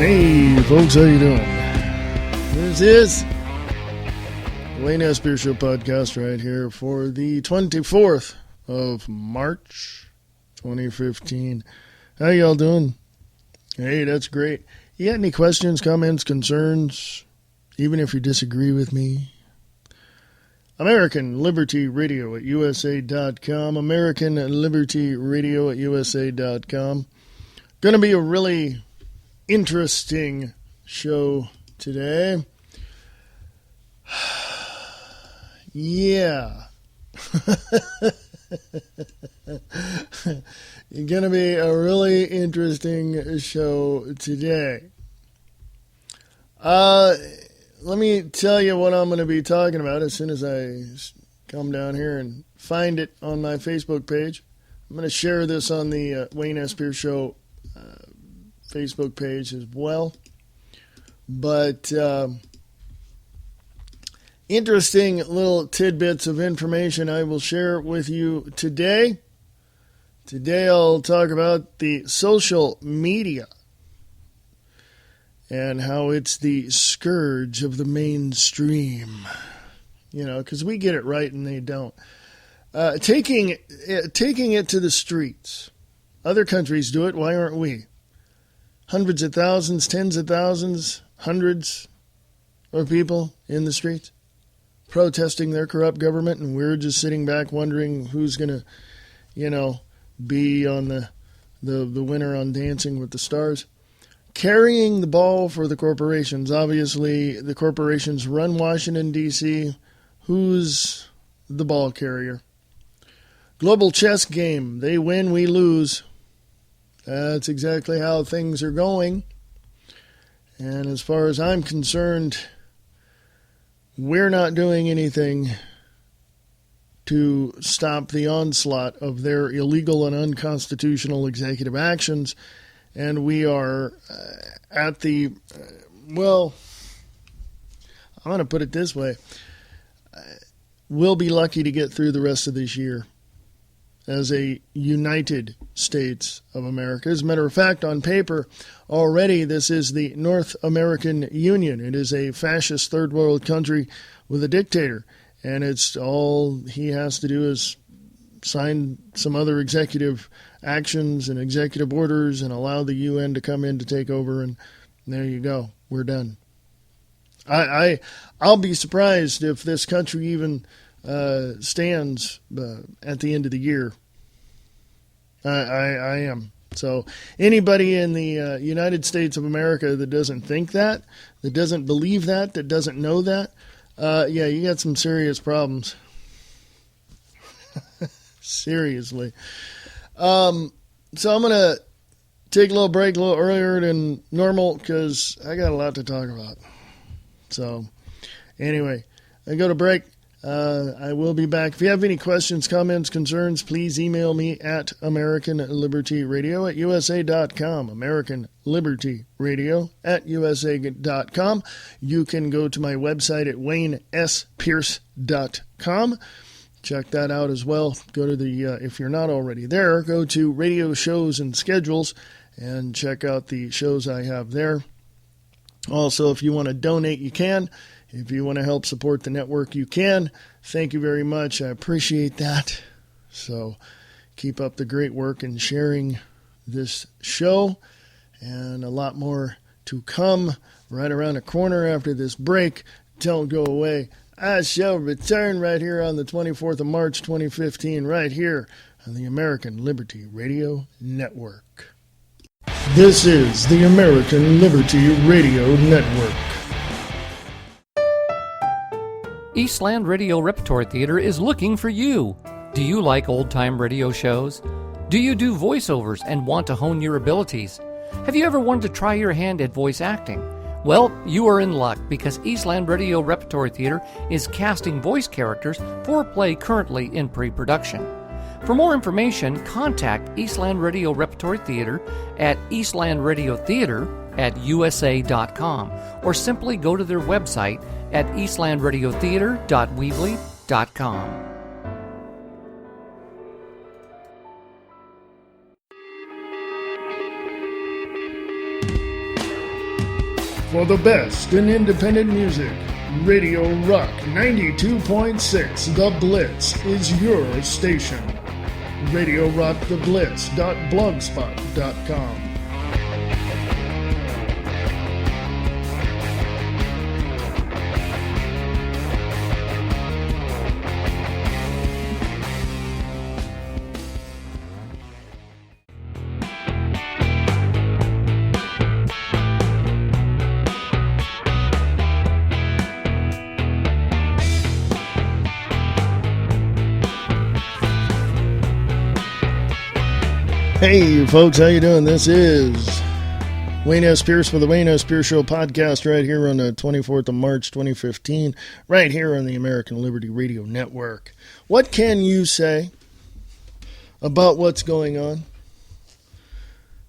Hey folks, how you doing? This is the Wayne S. Beer Show podcast right here for the 24th of March 2015. How y'all doing? Hey, that's great. You got any questions, comments, concerns, even if you disagree with me? American Liberty Radio at USA.com. American Liberty Radio at USA.com. Going to be a really interesting show today. Yeah. It's going to be a really interesting show today. Let me tell you what I'm going to be talking about as soon as I come down here and find it on my Facebook page. I'm going to share this on the Wayne S. Beer Show Facebook page as well. But interesting little tidbits of information I will share with you today. Today I'll talk about the social media and how it's the scourge of the mainstream. You know, because we get it right and they don't. Taking it to the streets. Other countries do it. Why aren't we? Hundreds of thousands, tens of thousands, hundreds of people in the streets protesting their corrupt government, and we're just sitting back wondering who's going to, be on the winner on Dancing with the Stars. Carrying the ball for the corporations. Obviously, the corporations run Washington, D.C. Who's the ball carrier? Global chess game. They win, we lose. That's exactly how things are going. And as far as I'm concerned, we're not doing anything to stop the onslaught of their illegal and unconstitutional executive actions. And we are at the, I'm going to put it this way. We'll be lucky to get through the rest of this year as a United States of America. As a matter of fact, on paper, already this is the North American Union. It is a fascist third world country with a dictator. And it's all he has to do is sign some other executive actions and executive orders and allow the UN to come in to take over. And there you go. We're done. I'll be surprised if this country even stands at the end of the year. I am. So anybody in the United States of America that doesn't think that doesn't believe that doesn't know that, you got some serious problems. Seriously. So I'm going to take a little break a little earlier than normal because I got a lot to talk about. So anyway, I go to break. I will be back. If you have any questions, comments, concerns, please email me at AmericanLibertyRadio at USA.com. AmericanLibertyRadio@USA.com. You can go to my website at WayneSPierce.com. Check that out as well. Go to the, if you're not already there, go to radio shows and schedules and check out the shows I have there. Also, if you want to donate, you can. If you want to help support the network, you can. Thank you very much. I appreciate that. So keep up the great work in sharing this show. And a lot more to come right around the corner after this break. Don't go away. I shall return right here on the 24th of March, 2015, right here on the American Liberty Radio Network. This is the American Liberty Radio Network. Eastland Radio Repertory Theater is looking for you. Do you like old-time radio shows? Do you do voiceovers and want to hone your abilities? Have you ever wanted to try your hand at voice acting? Well, you are in luck because Eastland Radio Repertory Theater is casting voice characters for a play currently in pre-production. For more information, contact Eastland Radio Repertory Theater at eastlandradiotheater@usa.com or simply go to their website at eastlandradiotheater.weebly.com. for the best in independent music. Radio Rock 92.6 The Blitz is your station. RadioRockTheBlitz.blogspot.com. Hey folks, how you doing? This is Wayne S. Pierce for the Wayne S. Pierce Show podcast right here on the 24th of March 2015, right here on the American Liberty Radio Network. What can you say about what's going on?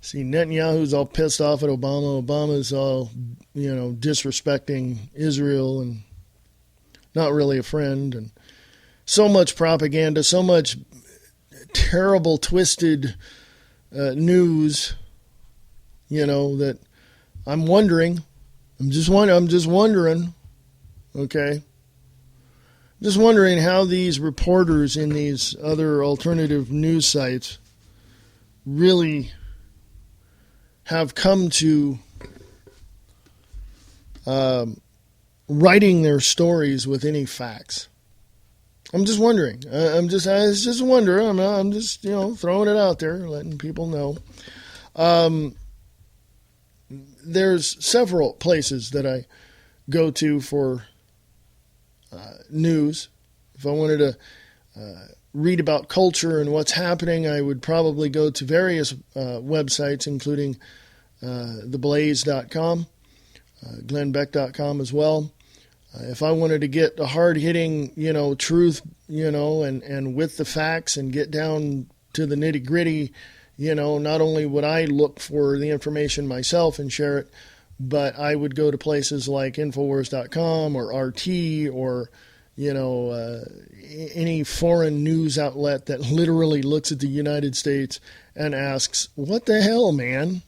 See, Netanyahu's all pissed off at Obama. Obama's all, disrespecting Israel and not really a friend. And so much propaganda, so much terrible, twisted news, that I'm just wondering, okay? Just wondering how these reporters in these other alternative news sites really have come to writing their stories with any facts. I'm just wondering. I'm just wondering. I'm just throwing it out there, letting people know. There's several places that I go to for news. If I wanted to read about culture and what's happening, I would probably go to various websites, including theblaze.com, glennbeck.com as well. If I wanted to get the hard-hitting, truth, and with the facts and get down to the nitty-gritty, not only would I look for the information myself and share it, but I would go to places like Infowars.com or RT or, any foreign news outlet that literally looks at the United States and asks, what the hell, man?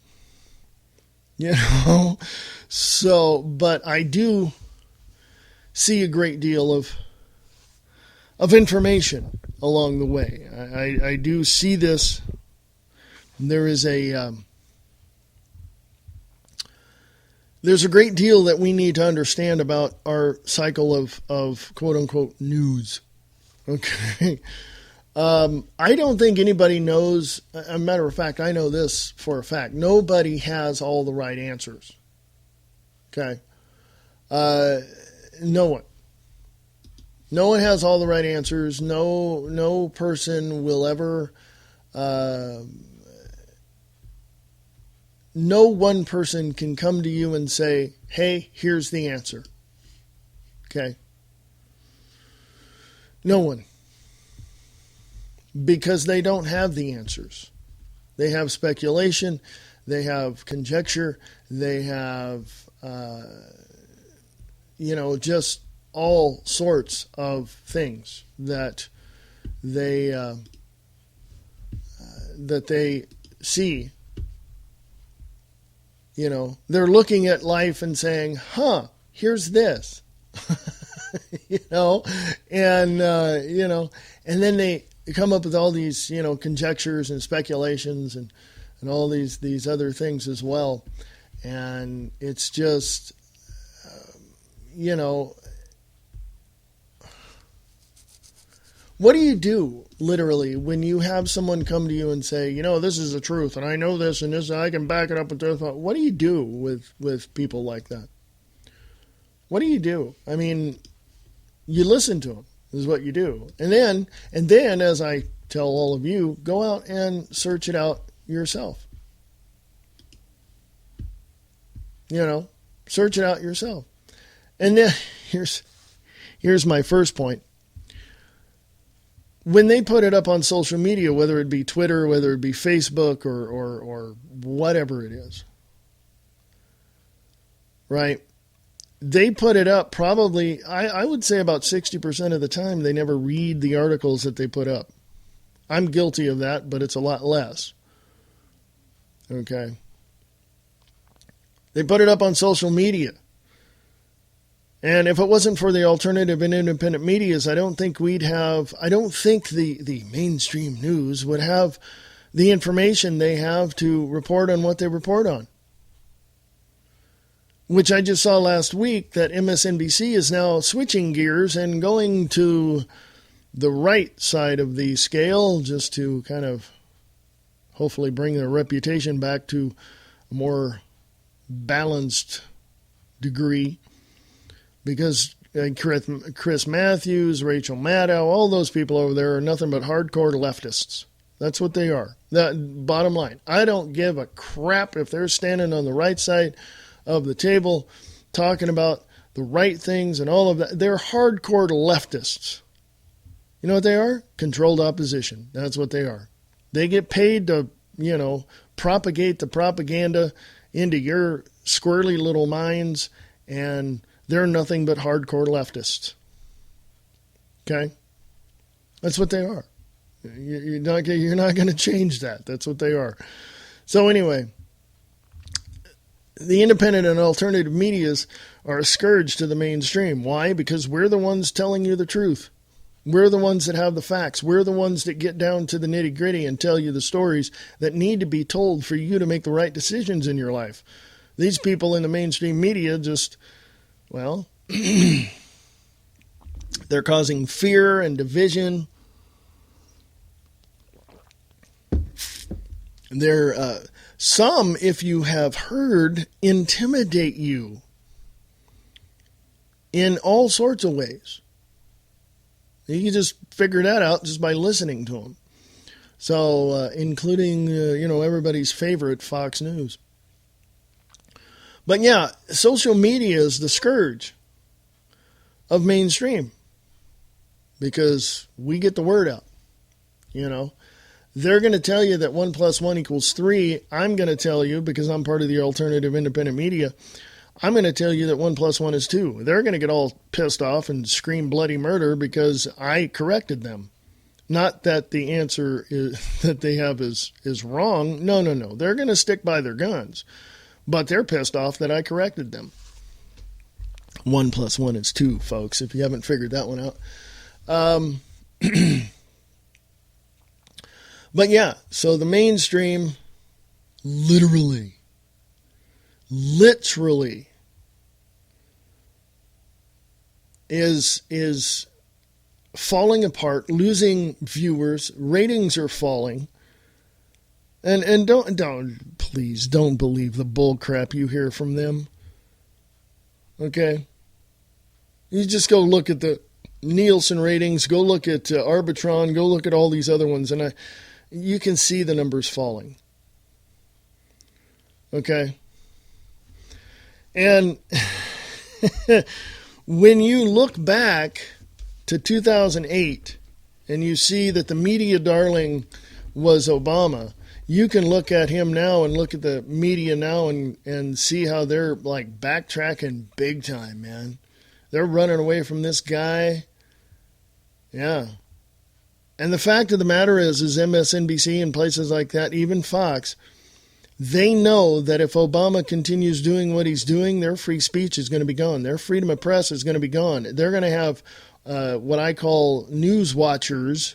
So, but I do see a great deal of information along the way. I do see this. There is there's a great deal that we need to understand about our cycle of quote unquote news. Okay. I don't think anybody knows. As a matter of fact, I know this for a fact. Nobody has all the right answers. Okay. No one. No one has all the right answers. No person will ever. No one person can come to you and say, "Hey, here's the answer." Okay. No one. Because they don't have the answers. They have speculation. They have conjecture. They have. Just all sorts of things that they see. They're looking at life and saying, here's this, and then they come up with all these, conjectures and speculations and all these other things as well. And it's just, what do you do, literally, when you have someone come to you and say, this is the truth, and I know this, and this, I can back it up with this? What do you do with people like that? What do you do? I mean, you listen to them, is what you do. And then, as I tell all of you, go out and search it out yourself. Search it out yourself. And then, here's my first point. When they put it up on social media, whether it be Twitter, whether it be Facebook or whatever it is, right? They put it up probably, I would say about 60% of the time, they never read the articles that they put up. I'm guilty of that, but it's a lot less. Okay. They put it up on social media. And if it wasn't for the alternative and independent medias, I don't think the mainstream news would have the information they have to report on what they report on. Which I just saw last week that MSNBC is now switching gears and going to the right side of the scale just to kind of hopefully bring their reputation back to a more balanced degree. Because Chris Matthews, Rachel Maddow, all those people over there are nothing but hardcore leftists. That's what they are. That bottom line. I don't give a crap if they're standing on the right side of the table talking about the right things and all of that. They're hardcore leftists. You know what they are? Controlled opposition. That's what they are. They get paid to, propagate the propaganda into your squirrely little minds, and they're nothing but hardcore leftists. Okay? That's what they are. You're not going to change that. That's what they are. So anyway, the independent and alternative medias are a scourge to the mainstream. Why? Because we're the ones telling you the truth. We're the ones that have the facts. We're the ones that get down to the nitty-gritty and tell you the stories that need to be told for you to make the right decisions in your life. These people in the mainstream media just, well, they're causing fear and division. They're, some, if you have heard, intimidate you in all sorts of ways. You can just figure that out just by listening to them. So, including, everybody's favorite Fox News. But yeah, social media is the scourge of mainstream because we get the word out, They're going to tell you that 1 + 1 = 3. I'm going to tell you, because I'm part of the alternative independent media, I'm going to tell you that 1 + 1 is 2. They're going to get all pissed off and scream bloody murder because I corrected them. Not that the answer that they have is wrong. No. They're going to stick by their guns. But they're pissed off that I corrected them. 1 + 1 is 2, folks, if you haven't figured that one out. But yeah, so the mainstream literally is falling apart, losing viewers, ratings are falling. And please don't believe the bull crap you hear from them. Okay? You just go look at the Nielsen ratings, go look at Arbitron, go look at all these other ones, and you can see the numbers falling. Okay? And when you look back to 2008 and you see that the media darling was Obama, you can look at him now and look at the media now and see how they're like backtracking big time, man. They're running away from this guy. Yeah. And the fact of the matter is MSNBC and places like that, even Fox, they know that if Obama continues doing what he's doing, their free speech is going to be gone. Their freedom of press is going to be gone. They're going to have what I call news watchers,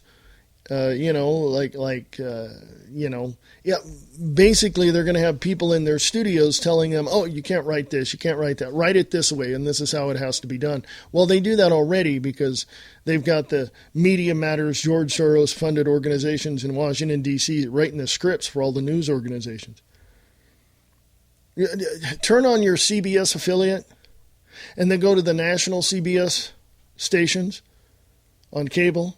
basically they're going to have people in their studios telling them, oh, you can't write this, you can't write that, write it this way, and this is how it has to be done. Well, they do that already because they've got the Media Matters, George Soros funded organizations in Washington, D.C. writing the scripts for all the news organizations. Turn on your CBS affiliate and then go to the national CBS stations on cable.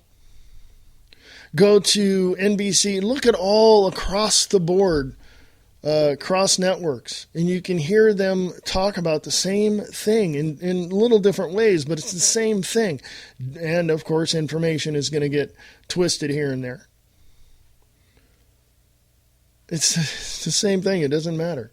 Go to NBC, look at all across the board, cross networks, and you can hear them talk about the same thing in little different ways, but it's the same thing. And, of course, information is going to get twisted here and there. It's the same thing. It doesn't matter.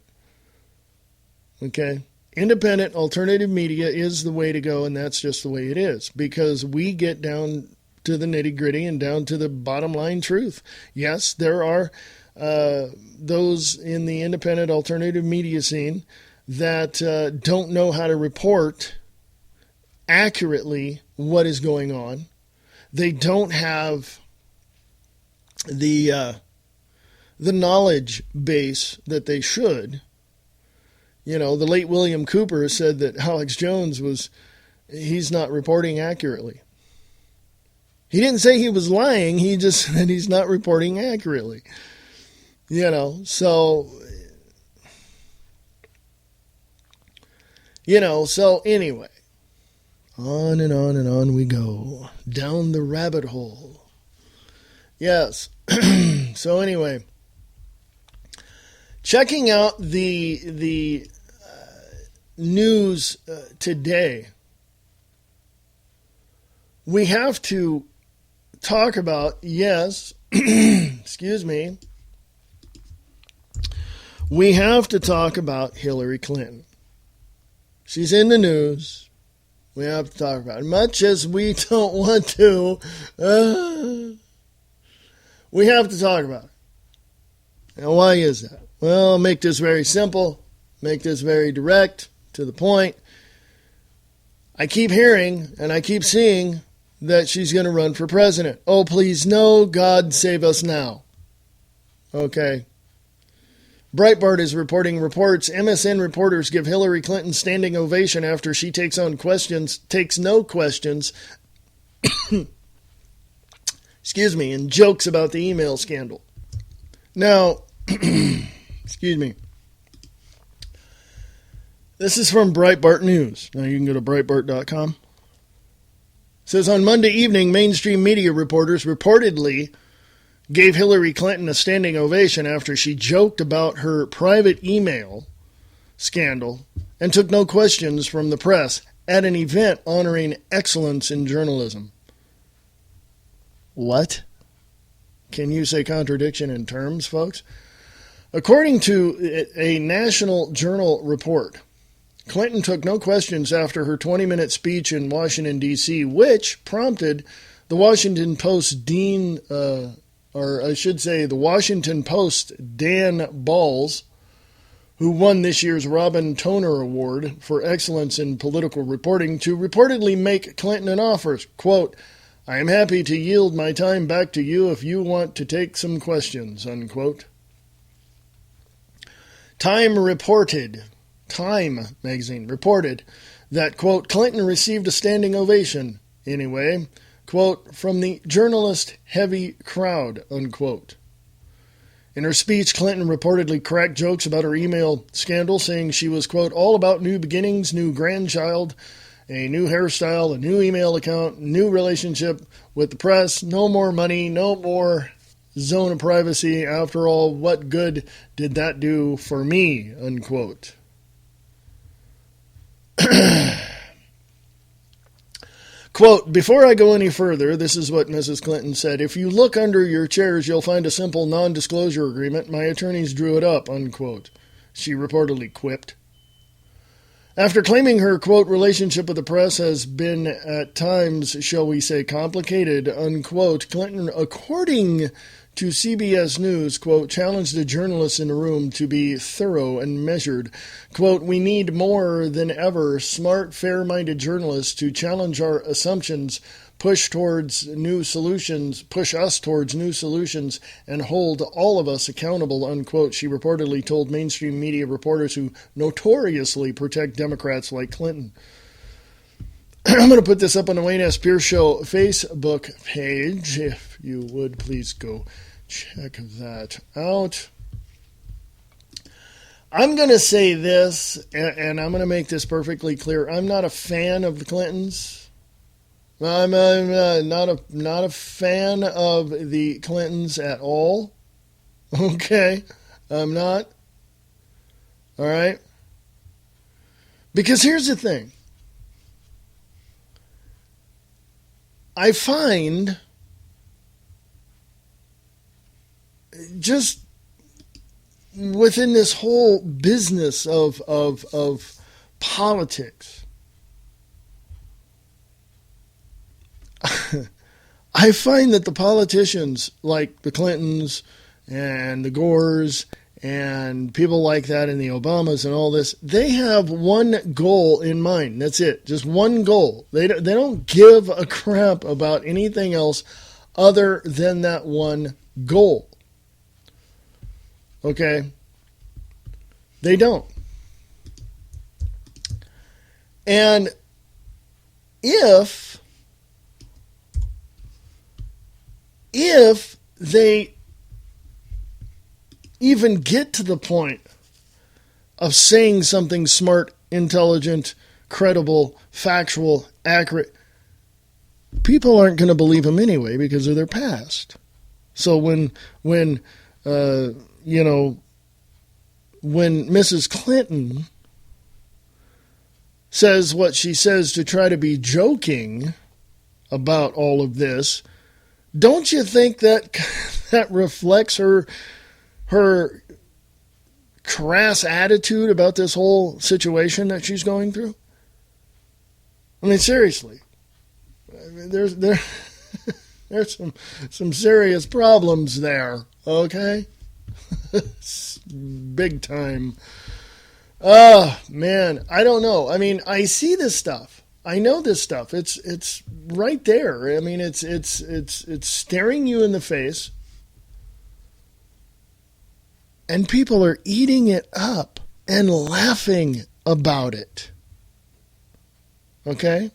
Okay? Independent alternative media is the way to go, and that's just the way it is, because we get down to the nitty-gritty and down to the bottom line truth. Yes, there are those in the independent alternative media scene that don't know how to report accurately what is going on. They don't have the knowledge base that they should. You know, the late William Cooper said that Alex Jones he's not reporting accurately. He didn't say he was lying, he just said he's not reporting accurately. You know, so anyway, on and on and on we go, down the rabbit hole. Yes, so anyway, checking out the news today, we have to talk about, yes, excuse me, we have to talk about Hillary Clinton. She's in the news. We have to talk about it. Much as we don't want to, we have to talk about it. Now, why is that? Well, make this very simple, make this very direct, to the point. I keep hearing and I keep seeing that she's going to run for president. Oh, please, no, God save us now. Okay. Breitbart is reporting reports. MSN reporters give Hillary Clinton standing ovation after she takes no questions, excuse me, and jokes about the email scandal. Now, excuse me. This is from Breitbart News. Now you can go to Breitbart.com. It says on Monday evening, mainstream media reporters reportedly gave Hillary Clinton a standing ovation after she joked about her private email scandal and took no questions from the press at an event honoring excellence in journalism. What? Can you say contradiction in terms, folks? According to a National Journal report, Clinton took no questions after her 20-minute speech in Washington, D.C., which prompted the Washington Post the Washington Post Dan Balls, who won this year's Robin Toner Award for excellence in political reporting, to reportedly make Clinton an offer. Quote, I am happy to yield my time back to you if you want to take some questions, unquote. Time magazine reported that, quote, Clinton received a standing ovation anyway, quote, from the journalist-heavy crowd, unquote. In her speech, Clinton reportedly cracked jokes about her email scandal, saying she was, quote, all about new beginnings, new grandchild, a new hairstyle, a new email account, new relationship with the press, no more money, no more zone of privacy. After all, what good did that do for me, unquote. Quote, before I go any further, this is what Mrs. Clinton said, if you look under your chairs, you'll find a simple non-disclosure agreement. My attorneys drew it up, unquote. She reportedly quipped. After claiming her, quote, relationship with the press has been at times, shall we say, complicated, unquote, Clinton, according to CBS News, quote, challenged the journalists in the room to be thorough and measured. Quote, we need more than ever smart, fair-minded journalists to challenge our assumptions, push us towards new solutions, and hold all of us accountable, unquote, she reportedly told mainstream media reporters who notoriously protect Democrats like Clinton. I'm going to put this up on the Wayne S. Pierce Show Facebook page. If you would, please go check that out. I'm going to say this, and I'm going to make this perfectly clear. I'm not a fan of the Clintons. I'm not a fan of the Clintons at all. Okay? I'm not. All right? Because here's the thing. I find just within this whole business of politics, I find that the politicians like the Clintons and the Gores and people like that and the Obamas and all this, they have one goal in mind. That's it. Just one goal. They don't give a crap about anything else other than that one goal. Okay? They don't. And if they even get to the point of saying something smart, intelligent, credible, factual, accurate, people aren't going to believe them anyway because of their past. So when Mrs. Clinton says what she says to try to be joking about all of this, don't you think that that reflects her crass attitude about this whole situation that she's going through? I mean, seriously, there's some serious problems there. Okay, big time. Oh man, I don't know. I mean, I see this stuff. I know this stuff. It's right there. I mean, it's staring you in the face. And people are eating it up and laughing about it. Okay?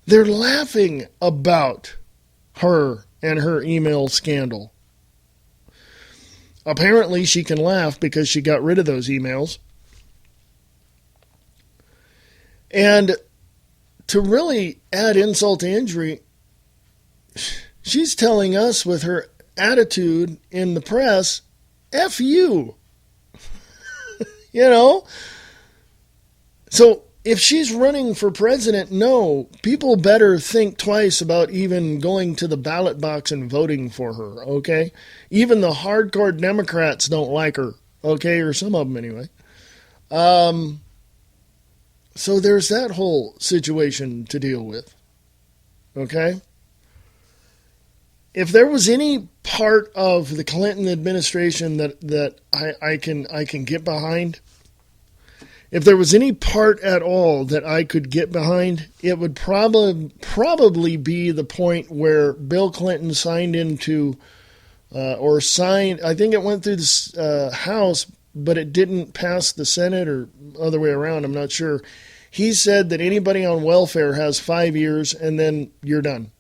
They're laughing about her and her email scandal. Apparently, she can laugh because she got rid of those emails. And to really add insult to injury, she's telling us with her attitude in the press, F you. You know? So if she's running for president, no, people better think twice about even going to the ballot box and voting for her, okay? Even the hardcore Democrats don't like her, okay? Or some of them anyway. So there's that whole situation to deal with, okay? If there was any part of the Clinton administration that I can get behind, if there was any part at all that I could get behind, it would probably be the point where Bill Clinton signed into I think it went through the House, but it didn't pass the Senate or other way around. I'm not sure. He said that anybody on welfare has 5 years and then you're done.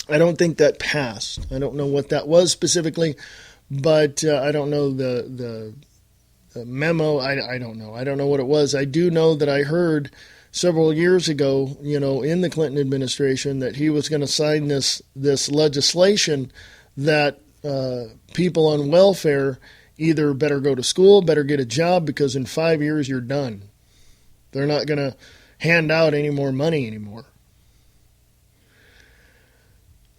I don't think that passed. I don't know what that was specifically, but I don't know the memo. I don't know. I don't know what it was. I do know that I heard several years ago, in the Clinton administration, that he was going to sign this legislation that people on welfare either better go to school, better get a job, because in 5 years you're done. They're not going to hand out any more money anymore.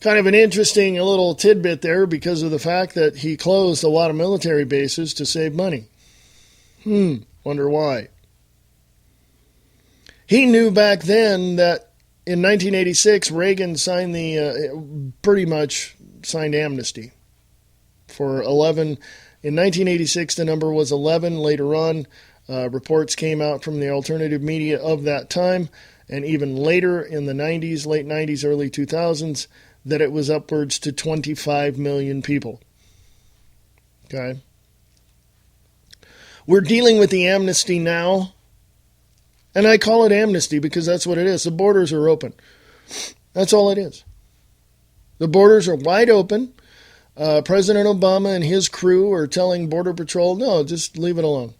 Kind of an interesting little tidbit there because of the fact that he closed a lot of military bases to save money. Wonder why. He knew back then that in 1986, Reagan pretty much signed amnesty for 11. In 1986, the number was 11. Later on, reports came out from the alternative media of that time, and even later in the 90s, late 90s, early 2000s, that it was upwards to 25 million people. Okay? We're dealing with the amnesty now, and I call it amnesty because that's what it is. The borders are open. That's all it is. The borders are wide open. President Obama and his crew are telling Border Patrol, no, just leave it alone.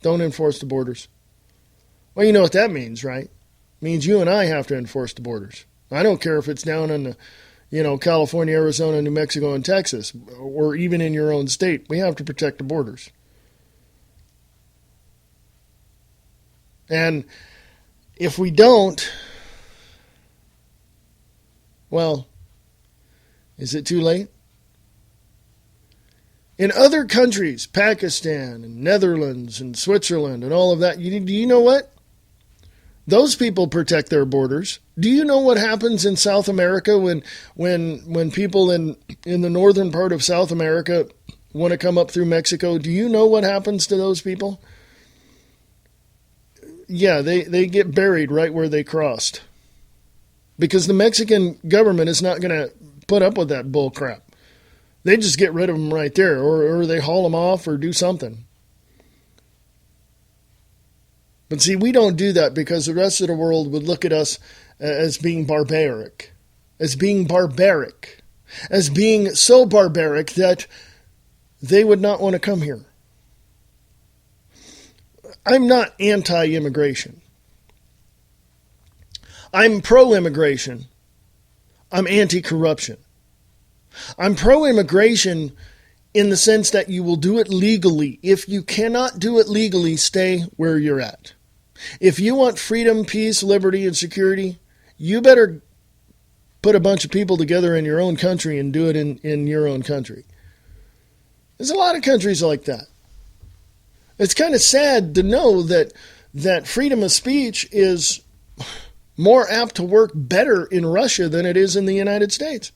Don't enforce the borders. Well, you know what that means, right? It means you and I have to enforce the borders. I don't care if it's down in California, Arizona, New Mexico, and Texas, or even in your own state. We have to protect the borders. And if we don't, well, is it too late? In other countries, Pakistan and Netherlands and Switzerland and all of that, do you know what? Those people protect their borders. Do you know what happens in South America when people in the northern part of South America want to come up through Mexico? Do you know what happens to those people? Yeah, they get buried right where they crossed. Because the Mexican government is not going to put up with that bull crap. They just get rid of them right there, or they haul them off or do something. But see, we don't do that because the rest of the world would look at us as being barbaric, as being so barbaric that they would not want to come here. I'm not anti-immigration. I'm pro-immigration. I'm anti-corruption. I'm pro-immigration in the sense that you will do it legally. If you cannot do it legally, stay where you're at. If you want freedom, peace, liberty, and security, you better put a bunch of people together in your own country and do it in your own country. There's a lot of countries like that. It's kind of sad to know that freedom of speech is more apt to work better in Russia than it is in the United States.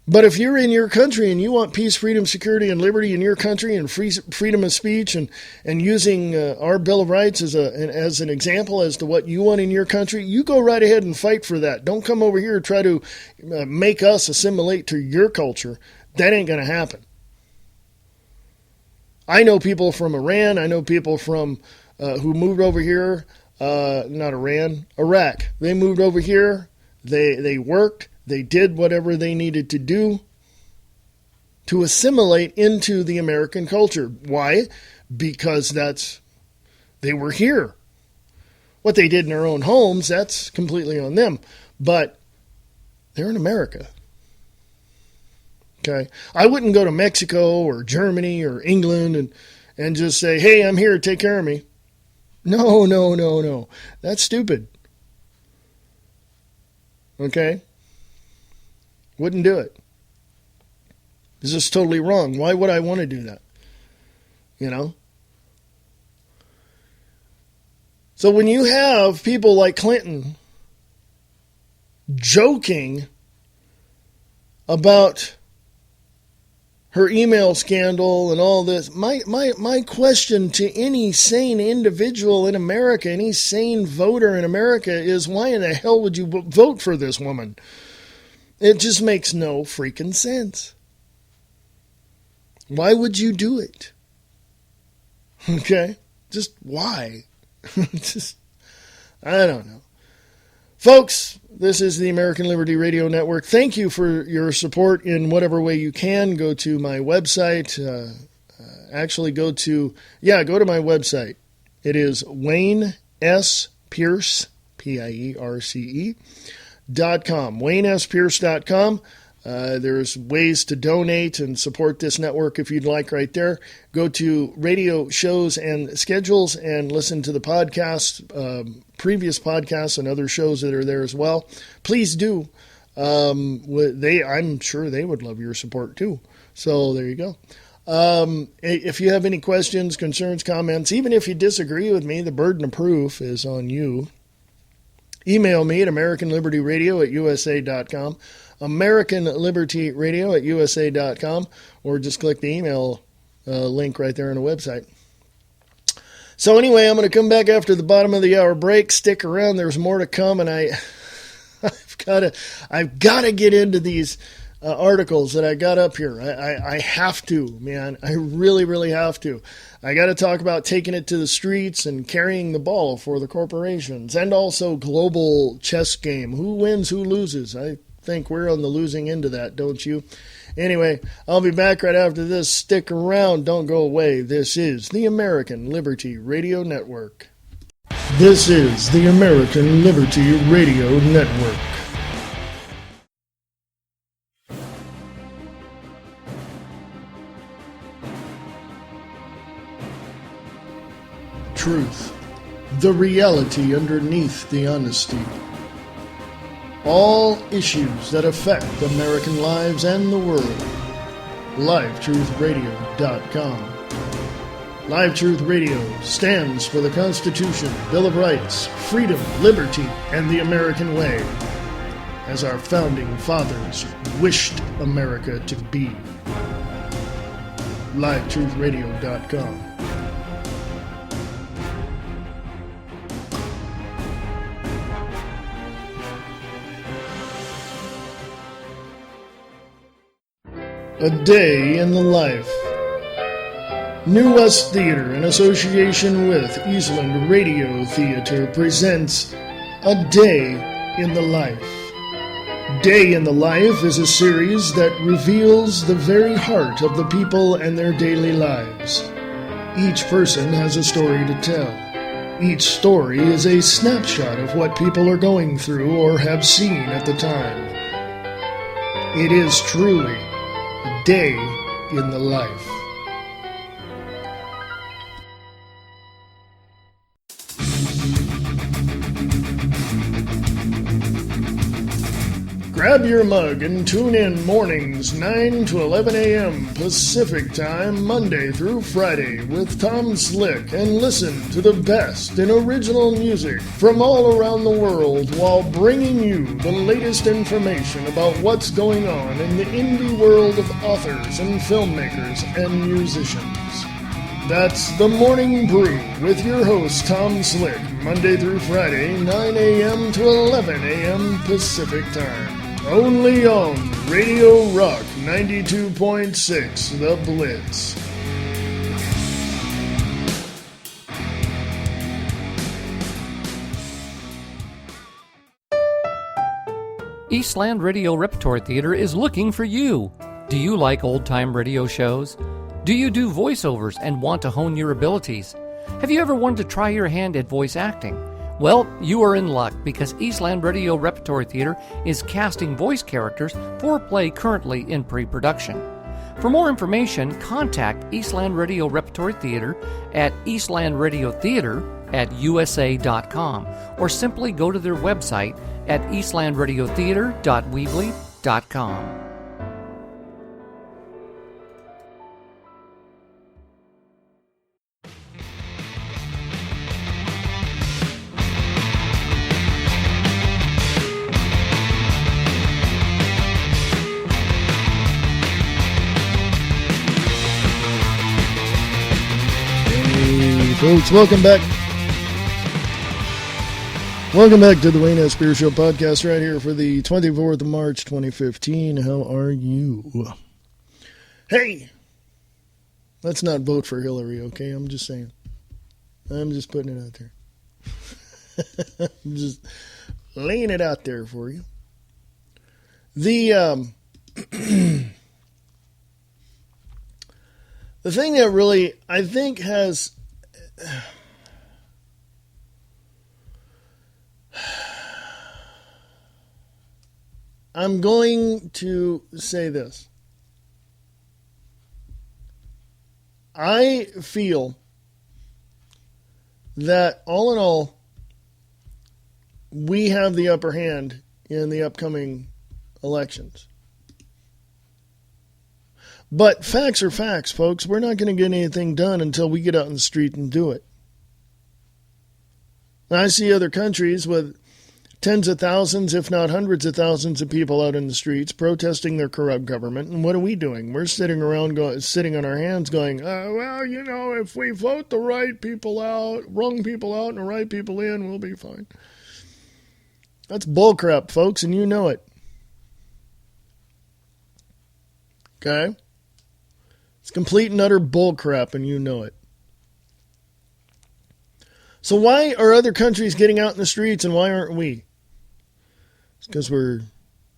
But if you're in your country and you want peace, freedom, security, and liberty in your country and freedom of speech and using our Bill of Rights as an example as to what you want in your country, you go right ahead and fight for that. Don't come over here and try to make us assimilate to your culture. That ain't going to happen. I know people from Iran. I know people from who moved over here. Not Iran, Iraq. They moved over here. They worked. They did whatever they needed to do to assimilate into the American culture. Why? Because they were here. What they did in their own homes, that's completely on them. But they're in America. Okay? I wouldn't go to Mexico or Germany or England and just say, hey, I'm here, take care of me. No. That's stupid. Okay? Wouldn't do it. This is totally wrong. Why would I want to do that? You know? So when you have people like Clinton joking about her email scandal and all this, my question to any sane individual in America, any sane voter in America is, why in the hell would you vote for this woman? It just makes no freaking sense. Why would you do it? Okay? Just why? I don't know. Folks, this is the American Liberty Radio Network. Thank you for your support in whatever way you can. Go to my website. Go to my website. It is Wayne S. Pierce, Pierce.com. WayneSPierce.com. There's ways to donate and support this network if you'd like right there. Go to radio shows and schedules and listen to the podcast, previous podcasts and other shows that are there as well. Please do. I'm sure they would love your support too. So there you go. If you have any questions, concerns, comments, even if you disagree with me, the burden of proof is on you. Email me at AmericanLibertyRadio@USA.com, AmericanLibertyRadio@USA.com, or just click the email link right there on the website. So anyway, I'm going to come back after the bottom of the hour break. Stick around. There's more to come, and I've got to get into these articles that I got up here. I have to, man. I really, really have to. I got to talk about taking it to the streets and carrying the ball for the corporations, and also global chess game. Who wins, who loses? I think we're on the losing end of that, don't you? Anyway, I'll be back right after this. Stick around. Don't go away. This is the American Liberty Radio Network. This is the American Liberty Radio Network. Truth, the reality underneath the honesty. All issues that affect American lives and the world. LiveTruthRadio.com. Live Truth Radio stands for the Constitution, Bill of Rights, freedom, liberty, and the American way, as our founding fathers wished America to be. LiveTruthRadio.com. A Day in the Life. New West Theater, in association with Eastland Radio Theater, presents A Day in the Life. Day in the Life is a series that reveals the very heart of the people and their daily lives. Each person has a story to tell. Each story is a snapshot of what people are going through or have seen at the time. It is truly a day in the life. Grab your mug and tune in mornings 9 to 11 a.m. Pacific Time, Monday through Friday with Tom Slick, and listen to the best in original music from all around the world while bringing you the latest information about what's going on in the indie world of authors and filmmakers and musicians. That's The Morning Brew with your host, Tom Slick, Monday through Friday, 9 a.m. to 11 a.m. Pacific Time. Only on Radio Rock 92.6, The Blitz. Eastland Radio Repertory Theater is looking for you. Do you like old-time radio shows? Do you do voiceovers and want to hone your abilities? Have you ever wanted to try your hand at voice acting? Well, you are in luck because Eastland Radio Repertory Theater is casting voice characters for a play currently in pre-production. For more information, contact Eastland Radio Repertory Theater at eastlandradiotheater@usa.com or simply go to their website at eastlandradiotheater.weebly.com. Folks, welcome back. Welcome back to the Wayne S. Spear Show podcast right here for the 24th of March, 2015. How are you? Hey! Let's not vote for Hillary, okay? I'm just saying. I'm just putting it out there. I'm just laying it out there for you. The the thing that really, I think, has... I'm going to say this. I feel that all in all, we have the upper hand in the upcoming elections. But facts are facts, folks. We're not going to get anything done until we get out in the street and do it. I see other countries with tens of thousands, if not hundreds of thousands of people out in the streets protesting their corrupt government. And what are we doing? We're sitting around sitting on our hands going, well, you know, if we vote the right people out, wrong people out, and the right people in, we'll be fine. That's bullcrap, folks, and you know it. Okay? It's complete and utter bullcrap, and you know it. So why are other countries getting out in the streets, and why aren't we? It's because we're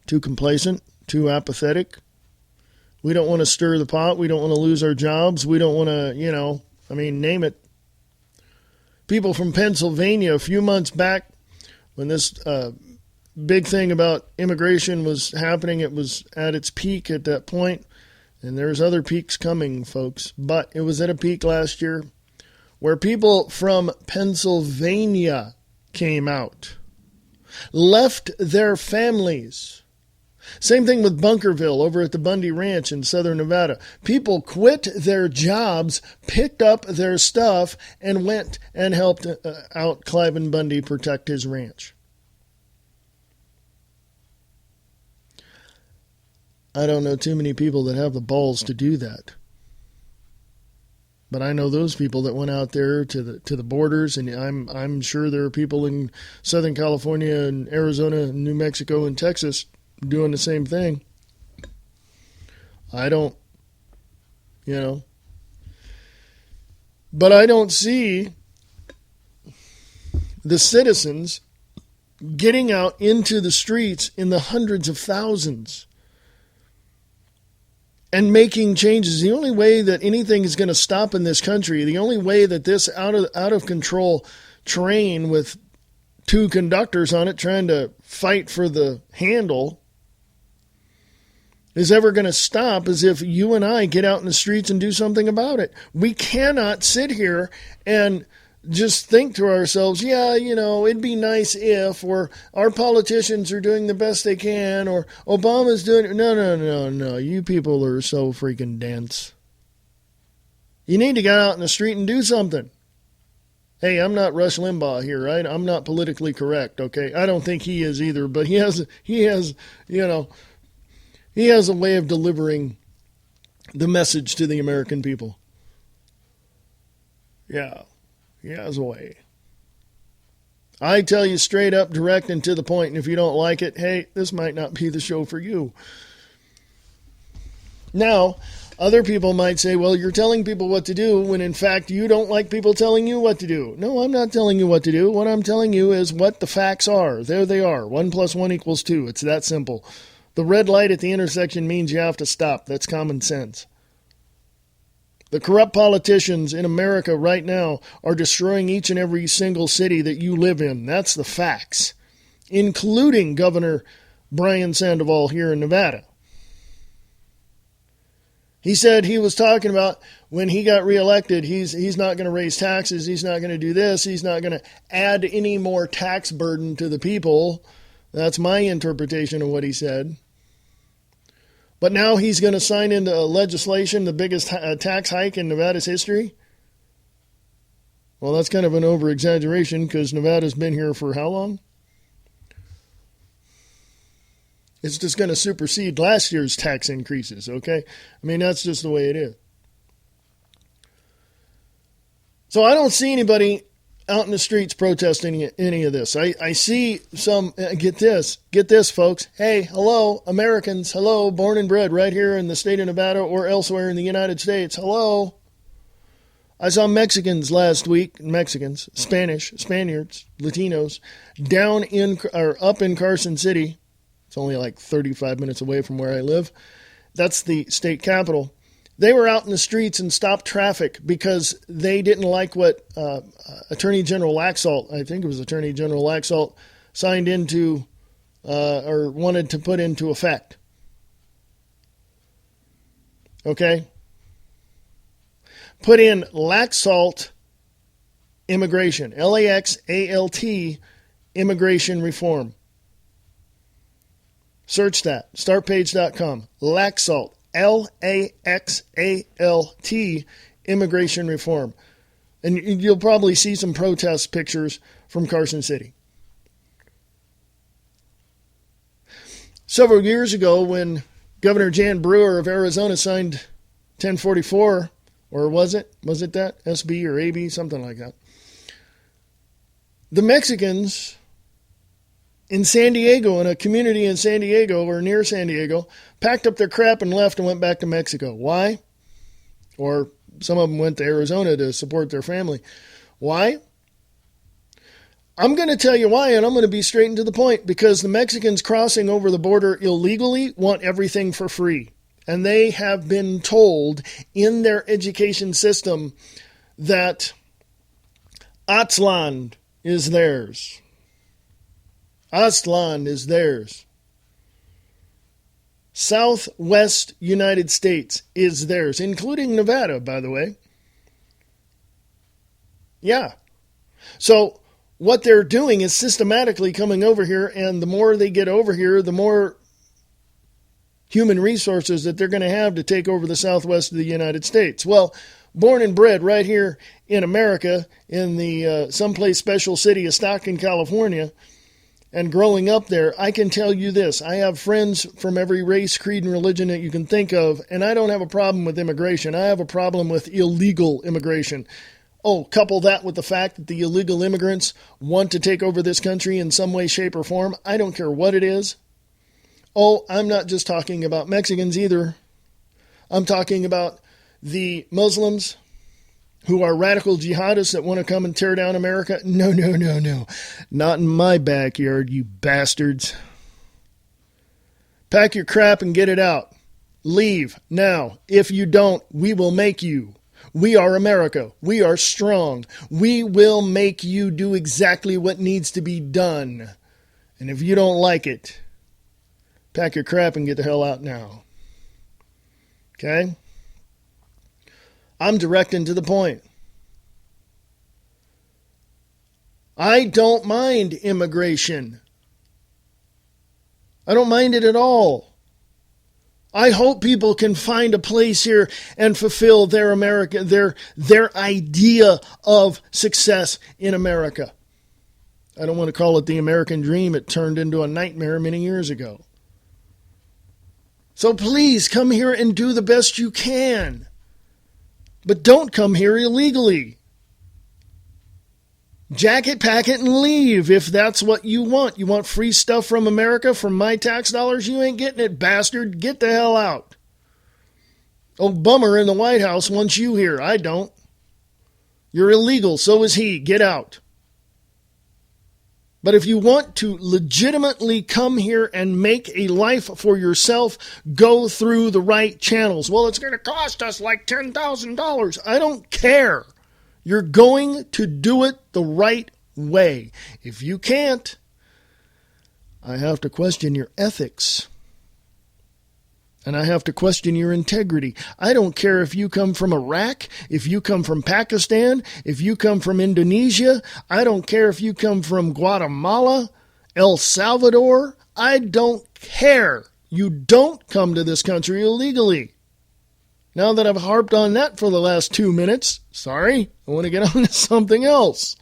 too complacent, too apathetic. We don't want to stir the pot. We don't want to lose our jobs. We don't want to, name it. People from Pennsylvania a few months back, when this big thing about immigration was happening, it was at its peak at that point. And there's other peaks coming, folks. But it was at a peak last year where people from Pennsylvania came out, left their families, Same thing with Bunkerville over at the Bundy Ranch in southern Nevada. People quit their jobs, picked up their stuff, and went and helped out Cliven Bundy protect his ranch. I don't know too many people that have the balls to do that. But I know those people that went out there to the borders, and I'm sure there are people in Southern California and Arizona and New Mexico and Texas doing the same thing. I don't, but I don't see the citizens getting out into the streets in the hundreds of thousands and making changes. The only way that anything is going to stop in this country, the only way that this out of control train with two conductors on it trying to fight for the handle is ever going to stop is if you and I get out in the streets and do something about it. We cannot sit here and just think to ourselves, it'd be nice if, or our politicians are doing the best they can, or Obama's doing it. No. You people are so freaking dense. You need to get out in the street and do something. Hey, I'm not Rush Limbaugh here, right? I'm not politically correct, okay? I don't think he is either, but he has a way of delivering the message to the American people. Yeah. He has a way. I tell you straight up, direct, and to the point, and if you don't like it, hey, this might not be the show for you. Now, other people might say, well, you're telling people what to do when in fact you don't like people telling you what to do. No, I'm not telling you what to do. What I'm telling you is what the facts are. There they are. 1 + 1 = 2. It's that simple. The red light at the intersection means you have to stop. That's common sense. The corrupt politicians in America right now are destroying each and every single city that you live in. That's the facts, including Governor Brian Sandoval here in Nevada. He said he was talking about when he got reelected, he's not going to raise taxes, he's not going to do this, he's not going to add any more tax burden to the people. That's my interpretation of what he said. But now he's going to sign into legislation the biggest tax hike in Nevada's history? Well, that's kind of an over-exaggeration because Nevada's been here for how long? It's just going to supersede last year's tax increases, okay? I mean, that's just the way it is. So I don't see anybody out in the streets protesting any of this. I see some, get this, folks. Hey, hello, Americans, hello, born and bred right here in the state of Nevada or elsewhere in the United States. Hello. I saw Mexicans last week, Spaniards, Latinos, up in Carson City. It's only like 35 minutes away from where I live. That's the state capital. They were out in the streets and stopped traffic because they didn't like what Attorney General Laxalt, I think it was Attorney General Laxalt, signed into or wanted to put into effect. Okay? Put in Laxalt immigration, Laxalt immigration reform. Search that, startpage.com, Laxalt. Laxalt immigration reform. And you'll probably see some protest pictures from Carson City. Several years ago when Governor Jan Brewer of Arizona signed 1044, or was it that? SB or AB, something like that. The Mexicans in San Diego, in a community in San Diego or near San Diego, packed up their crap and left and went back to Mexico. Why? Or some of them went to Arizona to support their family. Why? I'm going to tell you why, and I'm going to be straight and to the point, because the Mexicans crossing over the border illegally want everything for free. And they have been told in their education system that Aztlan is theirs. Aztlan is theirs. Southwest United States is theirs, including Nevada, by the way. Yeah. So what they're doing is systematically coming over here, and the more they get over here, the more human resources that they're going to have to take over the southwest of the United States. Well, born and bred right here in America, in the someplace special city of Stockton, California, and growing up there, I can tell you this. I have friends from every race, creed, and religion that you can think of, and I don't have a problem with immigration. I have a problem with illegal immigration. Oh, couple that with the fact that the illegal immigrants want to take over this country in some way, shape, or form. I don't care what it is. Oh, I'm not just talking about Mexicans either. I'm talking about the Muslims who are radical jihadists that want to come and tear down America. No. Not in my backyard, you bastards. Pack your crap and get it out. Leave now. If you don't, we will make you. We are America. We are strong. We will make you do exactly what needs to be done. And if you don't like it, pack your crap and get the hell out now. Okay? I'm direct and to the point. I don't mind immigration. I don't mind it at all. I hope people can find a place here and fulfill their idea of success in America. I don't want to call it the American dream. It turned into a nightmare many years ago. So please come here and do the best you can. But don't come here illegally. Jack it, pack it, and leave if that's what you want. You want free stuff from America from my tax dollars? You ain't getting it, bastard. Get the hell out. Obama in the White House wants you here. I don't. You're illegal. So is he. Get out. But if you want to legitimately come here and make a life for yourself, go through the right channels. Well, it's going to cost us like $10,000. I don't care. You're going to do it the right way. If you can't, I have to question your ethics. And I have to question your integrity. I don't care if you come from Iraq, if you come from Pakistan, if you come from Indonesia. I don't care if you come from Guatemala, El Salvador. I don't care. You don't come to this country illegally. Now that I've harped on that for the last 2 minutes, sorry, I want to get on to something else.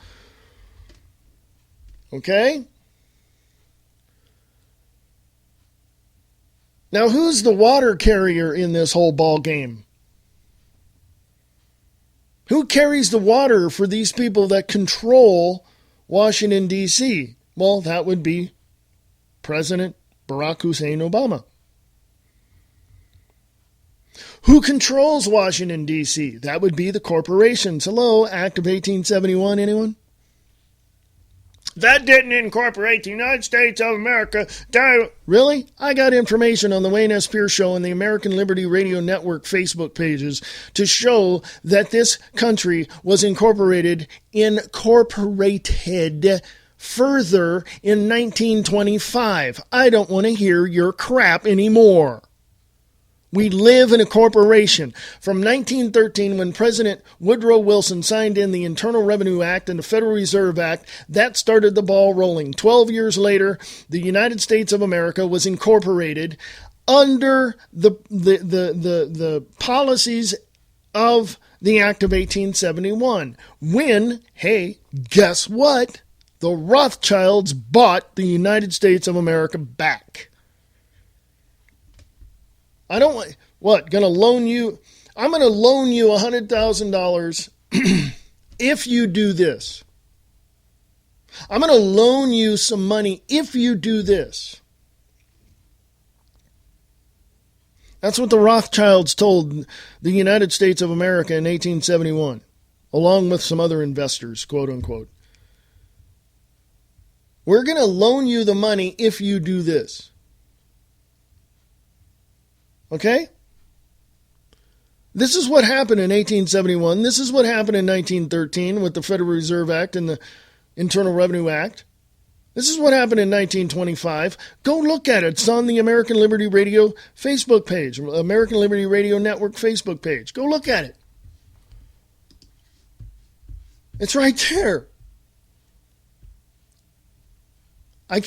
Okay? Now, who's the water carrier in this whole ball game? Who carries the water for these people that control Washington, D.C.? Well, that would be President Barack Hussein Obama. Who controls Washington, D.C.? That would be the corporations. Hello, Act of 1871, anyone? That didn't incorporate the United States of America. Really? I got information on the Wayne S. Pierce Show and the American Liberty Radio Network Facebook pages to show that this country was incorporated further in 1925. I don't want to hear your crap anymore. We live in a corporation. From 1913, when President Woodrow Wilson signed in the Internal Revenue Act and the Federal Reserve Act, that started the ball rolling. 12 years later, the United States of America was incorporated under the policies of the Act of 1871. When, hey, guess what? The Rothschilds bought the United States of America back. I don't, going to loan you, I'm going to loan you $100,000 if you do this. I'm going to loan you some money if you do this. That's what the Rothschilds told the United States of America in 1871, along with some other investors, quote unquote. We're going to loan you the money if you do this. Okay? This is what happened in 1871. This is what happened in 1913 with the Federal Reserve Act and the Internal Revenue Act. This is what happened in 1925. Go look at it. It's on the American Liberty Radio Facebook page, American Liberty Radio Network Facebook page. Go look at it. It's right there. I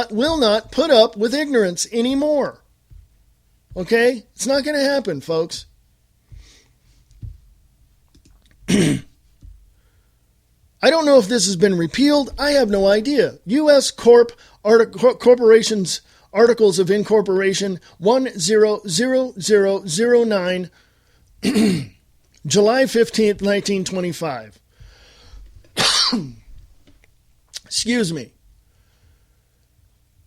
will not put up with ignorance anymore. Okay? It's not going to happen, folks. I don't know if this has been repealed. I have no idea. U.S. Corporations Articles of Incorporation 100009, July 15th, 1925. Excuse me.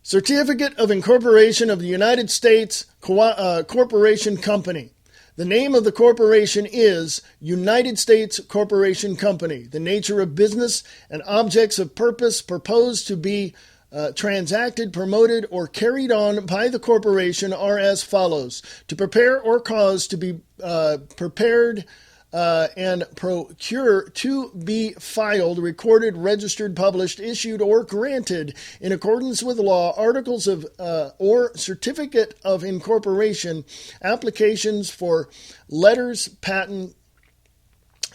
Certificate of Incorporation of the United States Corporation Company. The name of the corporation is United States Corporation Company. The nature of business and objects of purpose proposed to be transacted, promoted, or carried on by the corporation are as follows: to prepare or cause to be prepared and procure to be filed, recorded, registered, published, issued, or granted in accordance with law, articles of or certificate of incorporation, applications for letters, patent,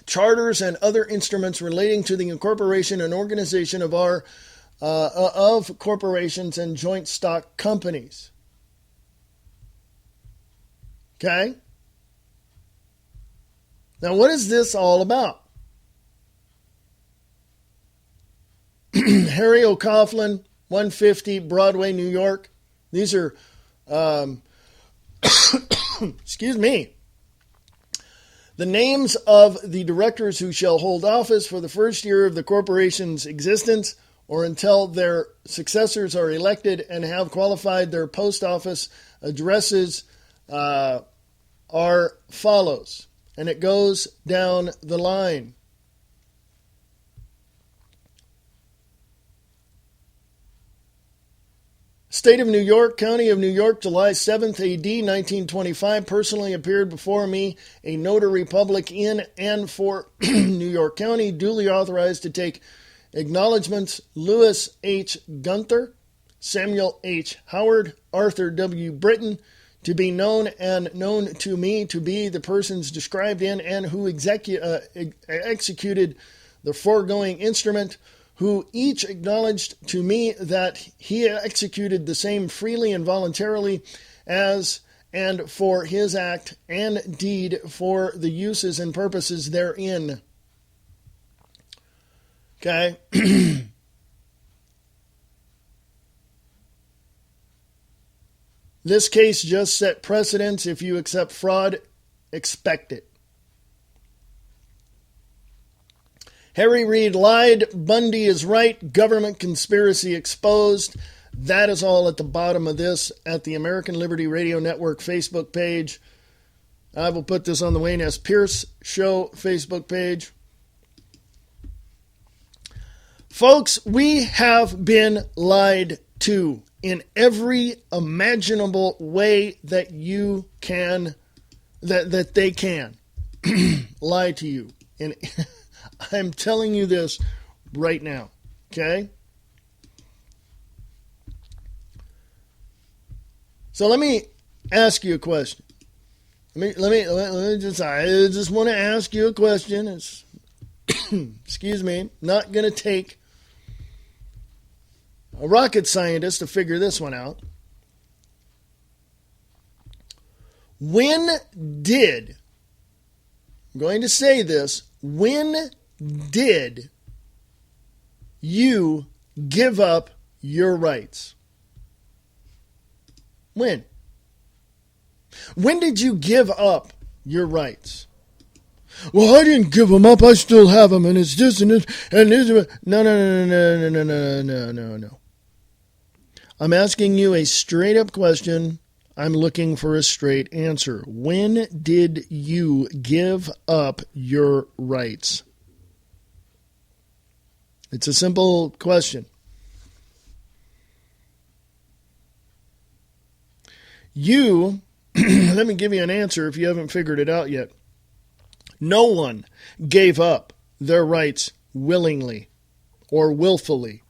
charters, and other instruments relating to the incorporation and organization of of corporations and joint stock companies. Okay? Now, what is this all about? Harry O'Coughlin, 150 Broadway, New York. These are, excuse me, the names of the directors who shall hold office for the first year of the corporation's existence or until their successors are elected and have qualified. Their post office addresses are follows. And it goes down the line. State of New York, County of New York, July 7th, AD 1925. Personally appeared before me, a notary public in and for New York County, duly authorized to take acknowledgments: Louis H. Gunther, Samuel H. Howard, Arthur W. Britton, to be known and known to me to be the persons described in and who executed the foregoing instrument, who each acknowledged to me that he executed the same freely and voluntarily as and for his act and deed for the uses and purposes therein. Okay? This case just set precedents. If you accept fraud, expect it. Harry Reid lied. Bundy is right. Government conspiracy exposed. That is all at the bottom of this at the American Liberty Radio Network Facebook page. I will put this on the Wayne S. Pierce Show Facebook page. Folks, we have been lied to in every imaginable way that you can, that they can lie to you. And I'm telling you this right now, okay? So let me ask you a question. I just want to ask you a question. It's, excuse me, not going to take a rocket scientist to figure this one out. When did, I'm going to say this, when did you give up your rights? When? When did you give up your rights? Well, I didn't give them up. I still have them, and it's this and this and this. No. I'm asking you a straight-up question. I'm looking for a straight answer. When did you give up your rights? It's a simple question. You, let me give you an answer if you haven't figured it out yet. No one gave up their rights willingly or willfully.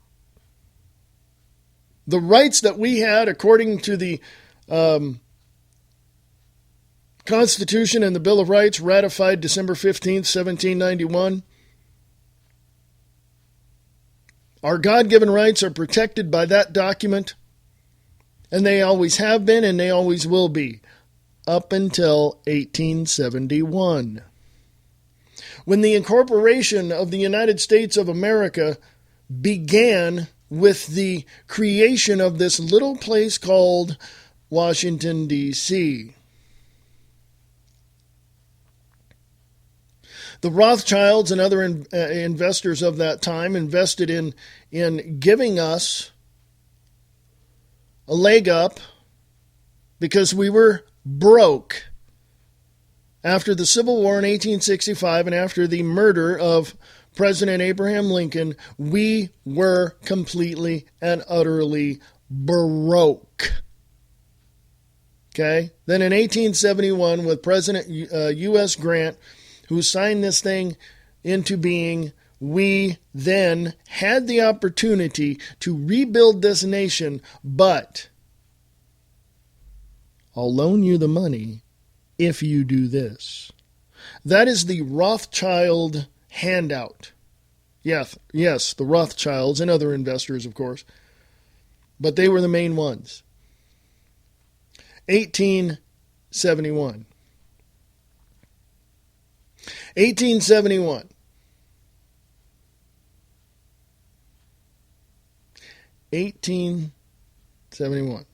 The rights that we had according to the Constitution and the Bill of Rights ratified December 15th, 1791, our God-given rights are protected by that document, and they always have been and they always will be. up until 1871, when the incorporation of the United States of America began with the creation of this little place called Washington, D.C. The Rothschilds and other investors of that time invested in giving us a leg up because we were broke after the Civil War in 1865 and after the murder of President Abraham Lincoln. We were completely and utterly broke. Okay? Then in 1871, with President U.S. Grant, who signed this thing into being, we then had the opportunity to rebuild this nation, but I'll loan you the money if you do this. That is the Rothschild handout. Yes, the Rothschilds and other investors, of course, but they were the main ones. 1871. 1871. 1871.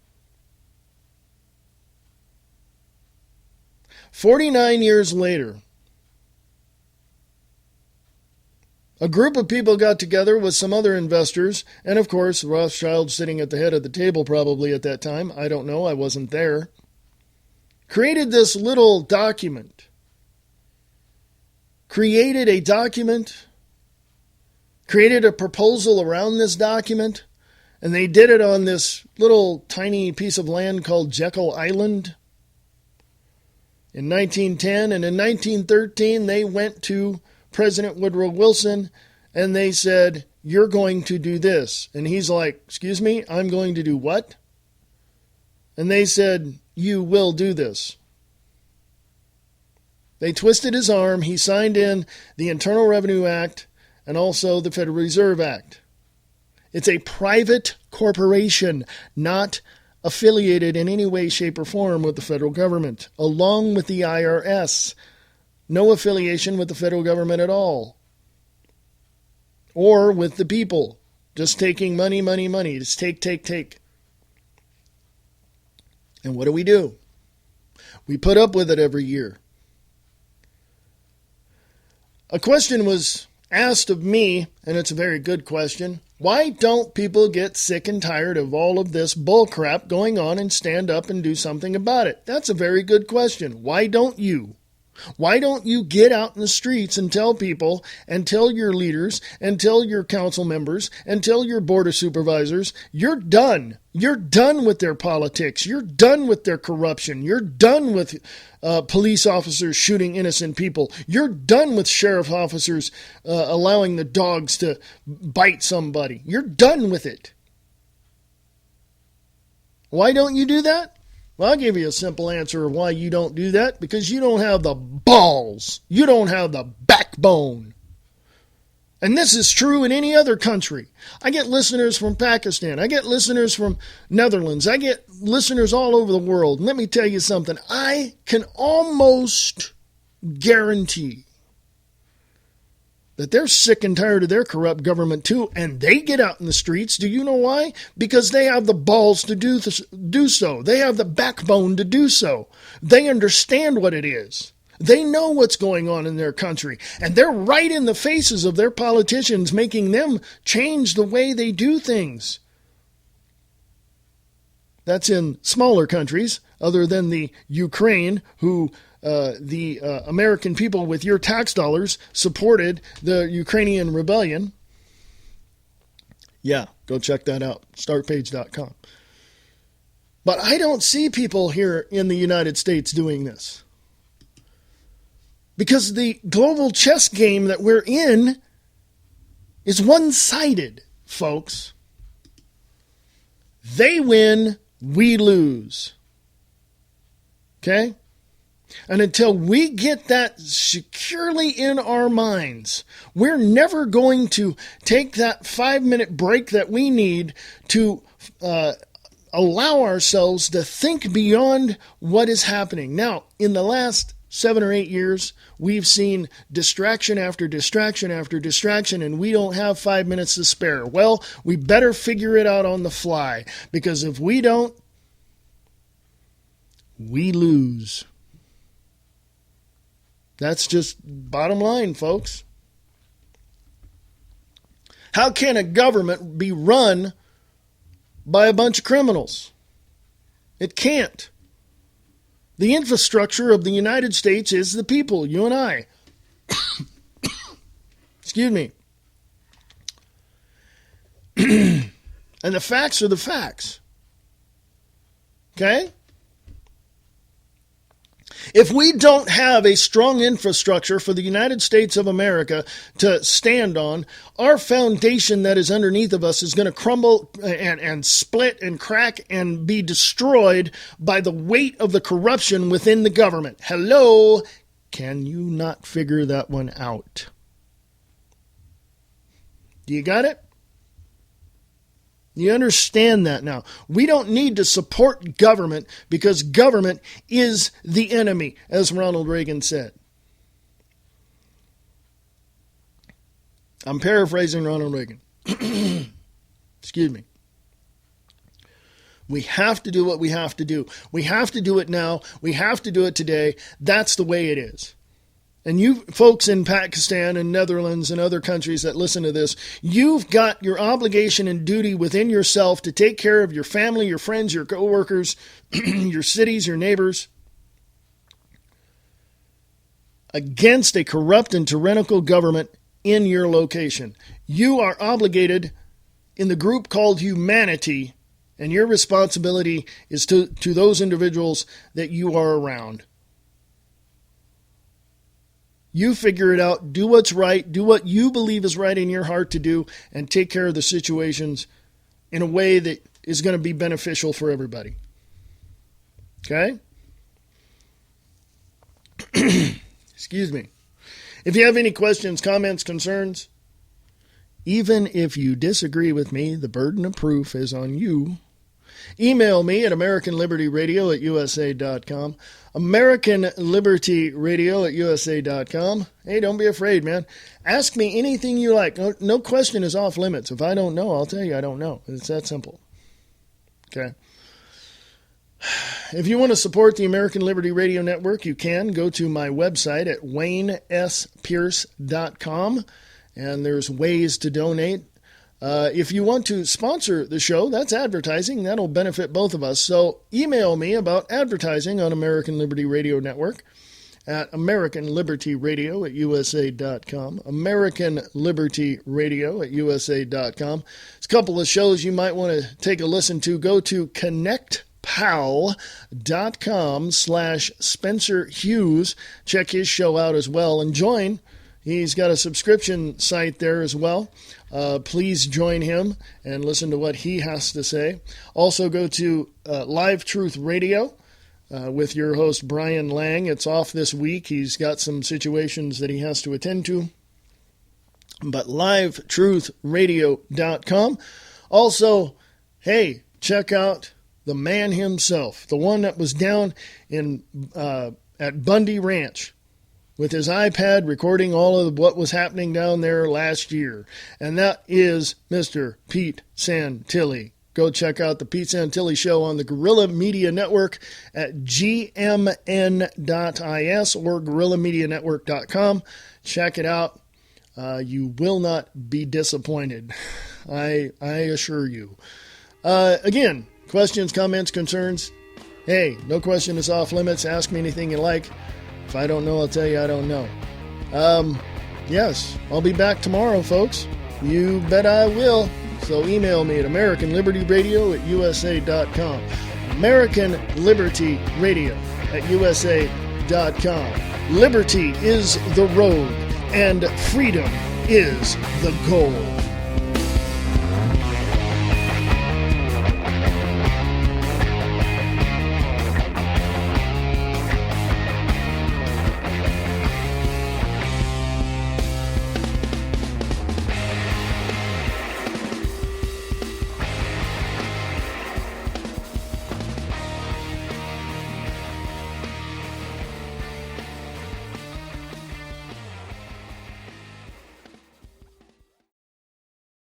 49 years later, a group of people got together with some other investors, and of course, Rothschild sitting at the head of the table probably at that time. I don't know. I wasn't there. Created this little document. Created a proposal around this document, and they did it on this little tiny piece of land called Jekyll Island in 1910. And in 1913, they went to President Woodrow Wilson and they said, "You're going to do this." And he's like, "Excuse me, I'm going to do what?" And they said, "You will do this." They twisted his arm. He signed in the Internal Revenue Act and also the Federal Reserve Act. It's a private corporation, not affiliated in any way, shape, or form with the federal government, along with the IRS. No affiliation with the federal government at all. Or with the people. Just taking money. Just take. And what do? We put up with it every year. A question was asked of me, and it's a very good question. Why don't people get sick and tired of all of this bullcrap going on and stand up and do something about it? That's a very good question. Why don't you? Why don't you get out in the streets and tell people and tell your leaders and tell your council members and tell your board of supervisors, you're done. You're done with their politics. You're done with their corruption. You're done with police officers shooting innocent people. You're done with sheriff officers allowing the dogs to bite somebody. You're done with it. Why don't you do that? Well, I'll give you a simple answer of why you don't do that. Because you don't have the balls. You don't have the backbone. And this is true in any other country. I get listeners from Pakistan. I get listeners from Netherlands. I get listeners all over the world. And let me tell you something. I can almost guarantee that they're sick and tired of their corrupt government too, and they get out in the streets. Do you know why? Because they have the balls to do so. They have the backbone to do so. They understand what it is. They know what's going on in their country, and they're right in the faces of their politicians, making them change the way they do things. That's in smaller countries, other than the Ukraine, who the American people with your tax dollars supported the Ukrainian rebellion. Yeah, go check that out, startpage.com. But I don't see people here in the United States doing this. Because the global chess game that we're in is one-sided, folks. They win, we lose. Okay? And until we get that securely in our minds, we're never going to take that 5-minute break that we need to allow ourselves to think beyond what is happening. Now, in the last 7 or 8 years, we've seen distraction after distraction after distraction, and we don't have 5 minutes to spare. Well, we better figure it out on the fly, because if we don't, we lose. That's just bottom line, folks. How can a government be run by a bunch of criminals? It can't. The infrastructure of the United States is the people, you and I. Excuse me. And the facts are the facts. Okay? If we don't have a strong infrastructure for the United States of America to stand on, our foundation that is underneath of us is going to crumble and split and crack and be destroyed by the weight of the corruption within the government. Hello? Can you not figure that one out? Do you got it? You understand that now. We don't need to support government because government is the enemy, as Ronald Reagan said. I'm paraphrasing Ronald Reagan. Excuse me. We have to do what we have to do. We have to do it now. We have to do it today. That's the way it is. And you folks in Pakistan and Netherlands and other countries that listen to this, you've got your obligation and duty within yourself to take care of your family, your friends, your coworkers, your cities, your neighbors, against a corrupt and tyrannical government in your location. You are obligated in the group called humanity, and your responsibility is to those individuals that you are around. You figure it out, do what's right, do what you believe is right in your heart to do, and take care of the situations in a way that is going to be beneficial for everybody. Okay? Excuse me. If you have any questions, comments, concerns, even if you disagree with me, the burden of proof is on you. Email me at AmericanLibertyRadio@USA.com. AmericanLibertyRadio@USA.com. Hey, don't be afraid, man. Ask me anything you like. No question is off limits. If I don't know, I'll tell you I don't know. It's that simple. Okay. If you want to support the American Liberty Radio Network, you can go to my website at WayneSPierce.com, and there's ways to donate. If you want to sponsor the show, that's advertising. That'll benefit both of us. So email me about advertising on American Liberty Radio Network at AmericanLibertyRadio@USA.com. AmericanLibertyRadio@USA.com. There's a couple of shows you might want to take a listen to. Go to ConnectPal.com/Spencer Hughes. Check his show out as well and join. He's got a subscription site there as well. Please join him and listen to what he has to say. Also go to Live Truth Radio with your host Brian Lang. It's off this week. He's got some situations that he has to attend to. But LiveTruthRadio.com. Also, hey, check out the man himself, the one that was down in at Bundy Ranch with his iPad recording all of what was happening down there last year. And that is Mr. Pete Santilli. Go check out the Pete Santilli Show on the Guerrilla Media Network at gmn.is or guerrillamedianetwork.com. Check it out. You will not be disappointed. I assure you. Again, questions, comments, concerns. Hey, no question is off limits. Ask me anything you like. If I don't know, I'll tell you I don't know. Yes, I'll be back tomorrow, folks. You bet I will. So email me at AmericanLibertyRadio@USA.com. AmericanLibertyRadio@USA.com. Liberty is the road, and freedom is the goal.